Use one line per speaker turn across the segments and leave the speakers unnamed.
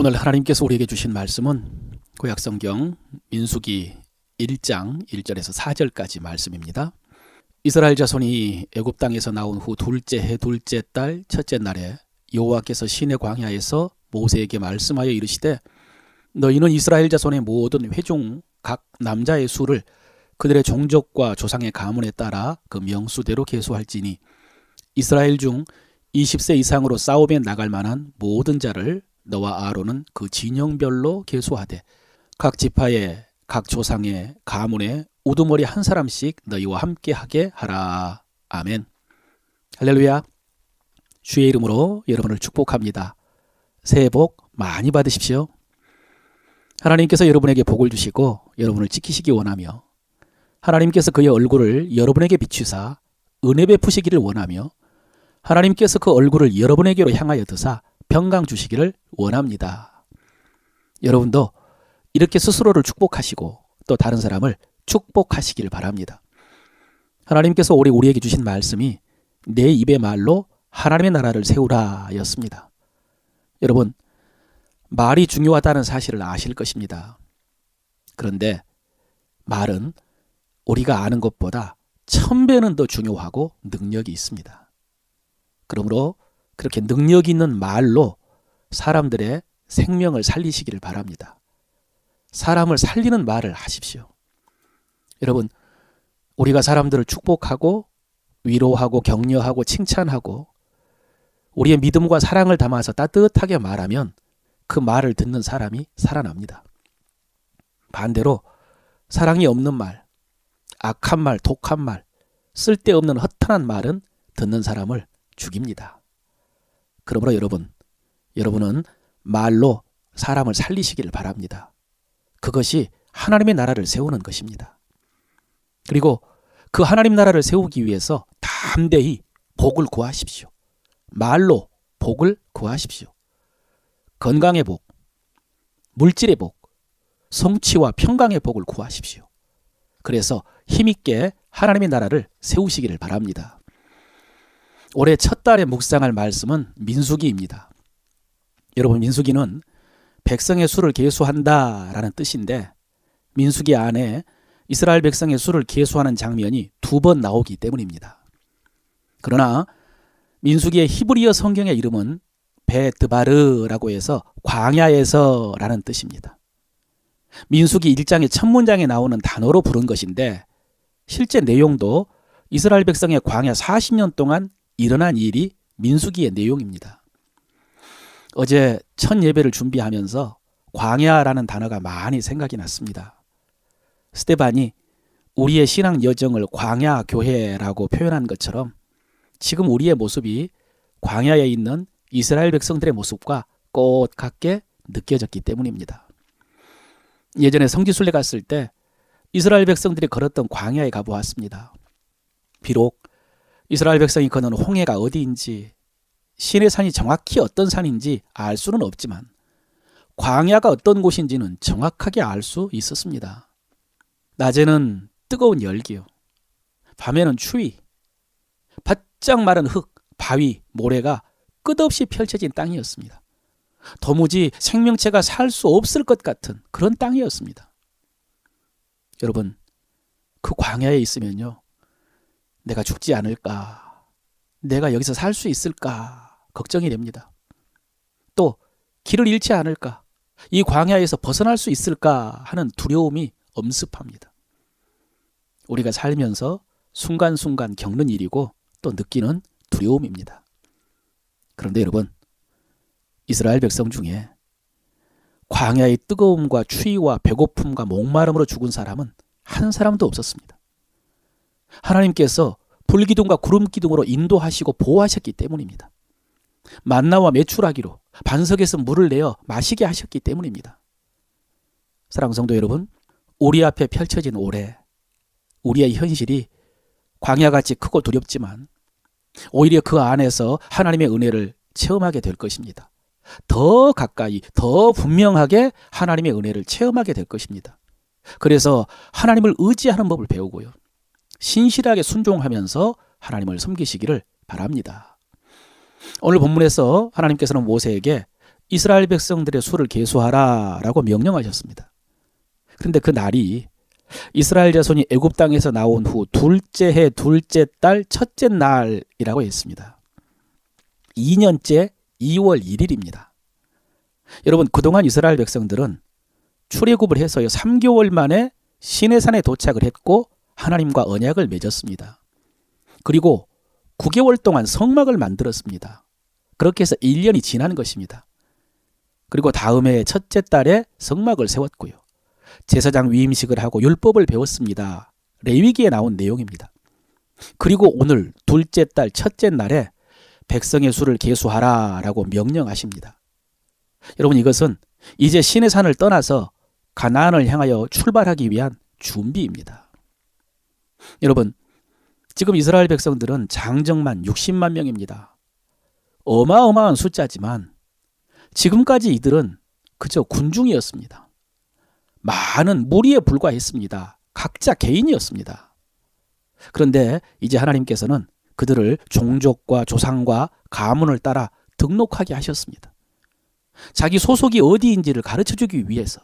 오늘 하나님께서 우리에게 주신 말씀은 구약성경 민수기 1장 1절에서 4절까지 말씀입니다. 이스라엘 자손이 애굽 땅에서 나온 후 둘째 해 둘째 달 첫째 날에 여호와께서 시내 광야에서 모세에게 말씀하여 이르시되 너희는 이스라엘 자손의 모든 회중 각 남자의 수를 그들의 종족과 조상의 가문에 따라 그 명수대로 계수할지니 이스라엘 중 20세 이상으로 싸움에 나갈 만한 모든 자를 너와 아론은 그 진영별로 계수하되 각 지파의 각 조상의 가문에 우두머리 한 사람씩 너희와 함께 하게 하라. 아멘. 할렐루야. 주의 이름으로 여러분을 축복합니다. 새해 복 많이 받으십시오. 하나님께서 여러분에게 복을 주시고 여러분을 지키시기 원하며 하나님께서 그의 얼굴을 여러분에게 비추사 은혜 베푸시기를 원하며 하나님께서 그 얼굴을 여러분에게로 향하여 드사 평강 주시기를 원합니다. 여러분도 이렇게 스스로를 축복하시고 또 다른 사람을 축복하시길 바랍니다. 하나님께서 올해 우리에게 주신 말씀이 내 입의 말로 하나님의 나라를 세우라 였습니다. 여러분, 말이 중요하다는 사실을 아실 것입니다. 그런데 말은 우리가 아는 것보다 1000배는 더 중요하고 능력이 있습니다. 그러므로 그렇게 능력 있는 말로 사람들의 생명을 살리시기를 바랍니다. 사람을 살리는 말을 하십시오. 여러분, 우리가 사람들을 축복하고 위로하고 격려하고 칭찬하고 우리의 믿음과 사랑을 담아서 따뜻하게 말하면 그 말을 듣는 사람이 살아납니다. 반대로 사랑이 없는 말, 악한 말, 독한 말, 쓸데없는 허탄한 말은 듣는 사람을 죽입니다. 그러므로 여러분은 말로 사람을 살리시기를 바랍니다. 그것이 하나님의 나라를 세우는 것입니다. 그리고 그 하나님 나라를 세우기 위해서 담대히 복을 구하십시오. 말로 복을 구하십시오. 건강의 복, 물질의 복, 성취와 평강의 복을 구하십시오. 그래서 힘있게 하나님의 나라를 세우시기를 바랍니다. 올해 첫 달에 묵상할 말씀은 민수기입니다. 여러분, 민수기는 백성의 수를 계수한다라는 뜻인데 민수기 안에 이스라엘 백성의 수를 계수하는 장면이 2번 나오기 때문입니다. 그러나 민수기의 히브리어 성경의 이름은 베드바르라고 해서 광야에서라는 뜻입니다. 민수기 1장의 첫 문장에 나오는 단어로 부른 것인데 실제 내용도 이스라엘 백성의 광야 40년 동안 일어난 일이 민수기의 내용입니다. 어제 첫 예배를 준비하면서 광야라는 단어가 많이 생각이 났습니다. 스데반이 우리의 신앙 여정을 광야 교회라고 표현한 것처럼 지금 우리의 모습이 광야에 있는 이스라엘 백성들의 모습과 똑같게 느껴졌기 때문입니다. 예전에 성지순례 갔을 때 이스라엘 백성들이 걸었던 광야에 가보았습니다. 비록 이스라엘 백성이 걷는 홍해가 어디인지 시내 산이 정확히 어떤 산인지 알 수는 없지만 광야가 어떤 곳인지는 정확하게 알 수 있었습니다. 낮에는 뜨거운 열기요. 밤에는 추위. 바짝 마른 흙, 바위, 모래가 끝없이 펼쳐진 땅이었습니다. 도무지 생명체가 살 수 없을 것 같은 그런 땅이었습니다. 여러분, 그 광야에 있으면요, 내가 죽지 않을까, 내가 여기서 살 수 있을까 걱정이 됩니다. 또 길을 잃지 않을까, 이 광야에서 벗어날 수 있을까 하는 두려움이 엄습합니다. 우리가 살면서 순간순간 겪는 일이고 또 느끼는 두려움입니다. 그런데 여러분, 이스라엘 백성 중에 광야의 뜨거움과 추위와 배고픔과 목마름으로 죽은 사람은 한 사람도 없었습니다. 하나님께서 불기둥과 구름기둥으로 인도하시고 보호하셨기 때문입니다. 만나와 메추라기로 반석에서 물을 내어 마시게 하셨기 때문입니다. 사랑하는 성도 여러분, 우리 앞에 펼쳐진 올해 우리의 현실이 광야같이 크고 두렵지만 오히려 그 안에서 하나님의 은혜를 체험하게 될 것입니다. 더 가까이, 더 분명하게 하나님의 은혜를 체험하게 될 것입니다. 그래서 하나님을 의지하는 법을 배우고요, 신실하게 순종하면서 하나님을 섬기시기를 바랍니다. 오늘 본문에서 하나님께서는 모세에게 이스라엘 백성들의 수를 계수하라 라고 명령하셨습니다. 그런데 그 날이 이스라엘 자손이 애굽 땅에서 나온 후 둘째 해 둘째 달 첫째 날이라고 했습니다. 2년째 2월 1일입니다. 여러분, 그동안 이스라엘 백성들은 출애굽을 해서요 3개월 만에 시내산에 도착을 했고 하나님과 언약을 맺었습니다. 그리고 9개월 동안 성막을 만들었습니다. 그렇게 해서 1년이 지난 것입니다. 그리고 다음 해 첫째 달에 성막을 세웠고요. 제사장 위임식을 하고 율법을 배웠습니다. 레위기에 나온 내용입니다. 그리고 오늘 둘째 달 첫째 날에 백성의 수를 계수하라 라고 명령하십니다. 여러분, 이것은 이제 시내산을 떠나서 가나안을 향하여 출발하기 위한 준비입니다. 여러분, 지금 이스라엘 백성들은 장정만 60만 명입니다. 어마어마한 숫자지만 지금까지 이들은 그저 군중이었습니다. 많은 무리에 불과했습니다. 각자 개인이었습니다. 그런데 이제 하나님께서는 그들을 종족과 조상과 가문을 따라 등록하게 하셨습니다. 자기 소속이 어디인지를 가르쳐주기 위해서.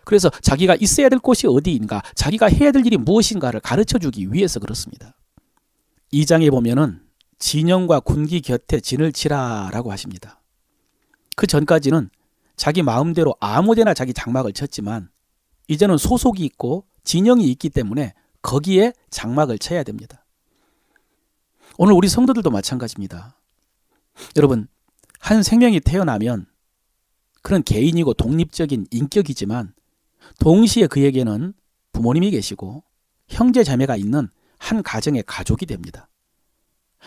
그래서 자기가 있어야 될 곳이 어디인가, 자기가 해야 될 일이 무엇인가를 가르쳐주기 위해서 그렇습니다. 2장에 보면은 진영과 군기 곁에 진을 치라 라고 하십니다. 그 전까지는 자기 마음대로 아무데나 자기 장막을 쳤지만 이제는 소속이 있고 진영이 있기 때문에 거기에 장막을 쳐야 됩니다. 오늘 우리 성도들도 마찬가지입니다. 여러분, 한 생명이 태어나면 그런 개인이고 독립적인 인격이지만 동시에 그에게는 부모님이 계시고 형제 자매가 있는 한 가정의 가족이 됩니다.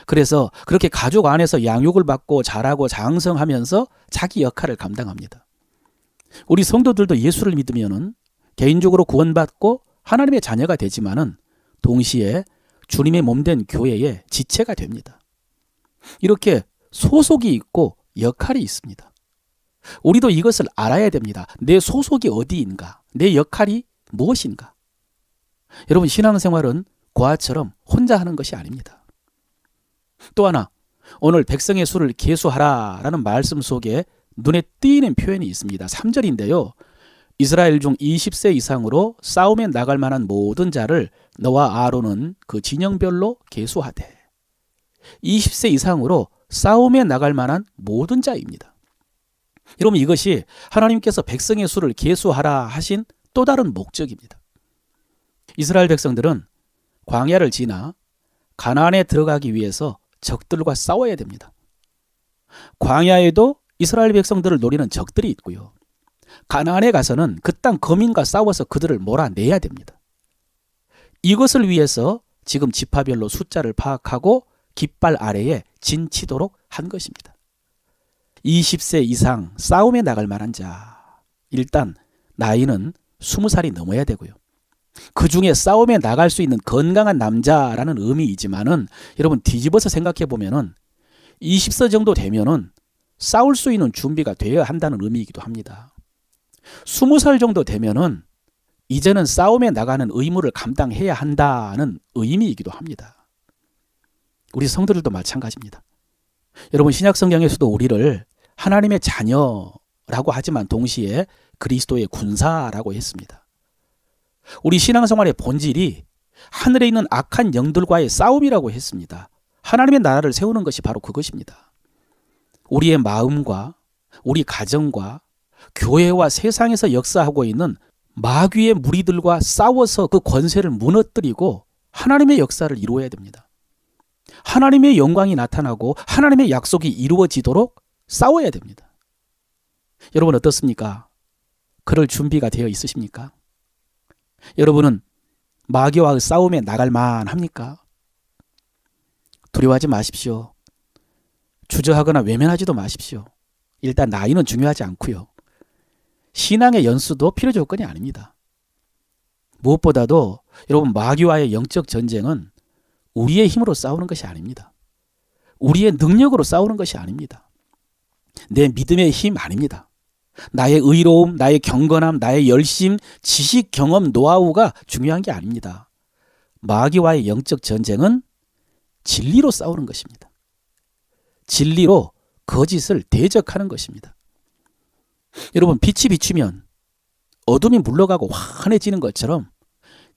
그래서 그렇게 가족 안에서 양육을 받고 자라고 장성하면서 자기 역할을 감당합니다. 우리 성도들도 예수를 믿으면은 개인적으로 구원받고 하나님의 자녀가 되지만은 동시에 주님의 몸된 교회의 지체가 됩니다. 이렇게 소속이 있고 역할이 있습니다. 우리도 이것을 알아야 됩니다. 내 소속이 어디인가? 내 역할이 무엇인가? 여러분, 신앙생활은 고아처럼 혼자 하는 것이 아닙니다. 또 하나, 오늘 백성의 수를 계수하라 라는 말씀 속에 눈에 띄는 표현이 있습니다. 3절인데요. 이스라엘 중 20세 이상으로 싸움에 나갈 만한 모든 자를 너와 아론은 그 진영별로 계수하되. 20세 이상으로 싸움에 나갈 만한 모든 자입니다. 여러분, 이것이 하나님께서 백성의 수를 계수하라 하신 또 다른 목적입니다. 이스라엘 백성들은 광야를 지나 가나안에 들어가기 위해서 적들과 싸워야 됩니다. 광야에도 이스라엘 백성들을 노리는 적들이 있고요. 가나안에 가서는 그 땅 거민과 싸워서 그들을 몰아내야 됩니다. 이것을 위해서 지금 지파별로 숫자를 파악하고 깃발 아래에 진치도록 한 것입니다. 20세 이상 싸움에 나갈 만한 자, 일단 나이는 20살이 넘어야 되고요. 그 중에 싸움에 나갈 수 있는 건강한 남자라는 의미이지만은 여러분, 뒤집어서 생각해 보면은 20세 정도 되면은 싸울 수 있는 준비가 되어야 한다는 의미이기도 합니다. 20살 정도 되면은 이제는 싸움에 나가는 의무를 감당해야 한다는 의미이기도 합니다. 우리 성도들도 마찬가지입니다. 여러분, 신약 성경에서도 우리를 하나님의 자녀라고 하지만 동시에 그리스도의 군사라고 했습니다. 우리 신앙생활의 본질이 하늘에 있는 악한 영들과의 싸움이라고 했습니다. 하나님의 나라를 세우는 것이 바로 그것입니다. 우리의 마음과 우리 가정과 교회와 세상에서 역사하고 있는 마귀의 무리들과 싸워서 그 권세를 무너뜨리고 하나님의 역사를 이루어야 됩니다. 하나님의 영광이 나타나고 하나님의 약속이 이루어지도록 싸워야 됩니다. 여러분, 어떻습니까? 그럴 준비가 되어 있으십니까? 여러분은 마귀와 그 싸움에 나갈 만합니까? 두려워하지 마십시오. 주저하거나 외면하지도 마십시오. 일단 나이는 중요하지 않고요. 신앙의 연수도 필요 조건이 아닙니다. 무엇보다도 여러분, 마귀와의 영적 전쟁은 우리의 힘으로 싸우는 것이 아닙니다. 우리의 능력으로 싸우는 것이 아닙니다. 내 믿음의 힘 아닙니다. 나의 의로움, 나의 경건함, 나의 열심, 지식, 경험, 노하우가 중요한 게 아닙니다. 마귀와의 영적 전쟁은 진리로 싸우는 것입니다. 진리로 거짓을 대적하는 것입니다. 여러분, 빛이 비추면 어둠이 물러가고 환해지는 것처럼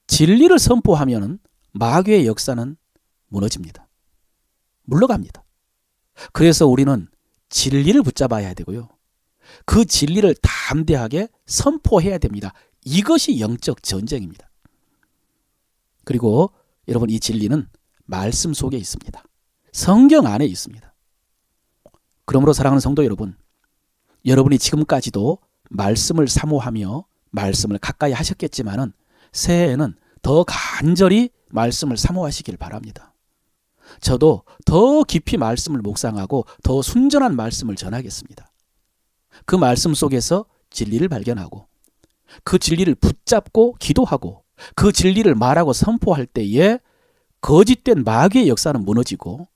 진리를 선포하면 마귀의 역사는 무너집니다. 물러갑니다. 그래서 우리는 진리를 붙잡아야 되고요. 그 진리를 담대하게 선포해야 됩니다. 이것이 영적 전쟁입니다. 그리고 여러분, 이 진리는 말씀 속에 있습니다. 성경 안에 있습니다. 그러므로 사랑하는 성도 여러분, 여러분이 지금까지도 말씀을 사모하며 말씀을 가까이 하셨겠지만은 새해에는 더 간절히 말씀을 사모하시길 바랍니다. 저도 더 깊이 말씀을 묵상하고 더 순전한 말씀을 전하겠습니다. 그 말씀 속에서 진리를 발견하고 그 진리를 붙잡고 기도하고 그 진리를 말하고 선포할 때에 거짓된 마귀의 역사는 무너지고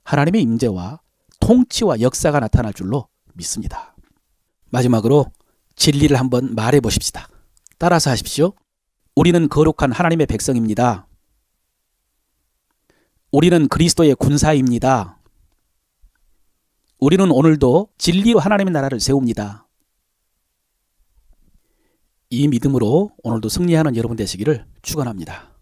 하나님의 임재와 통치와 역사가 나타날 줄로 믿습니다. 마지막으로 진리를 한번 말해 보십시다. 따라서 하십시오. 우리는 거룩한 하나님의 백성입니다. 우리는 그리스도의 군사입니다. 우리는 오늘도 진리로 하나님의 나라를 세웁니다. 이 믿음으로 오늘도 승리하는 여러분 되시기를 축원합니다.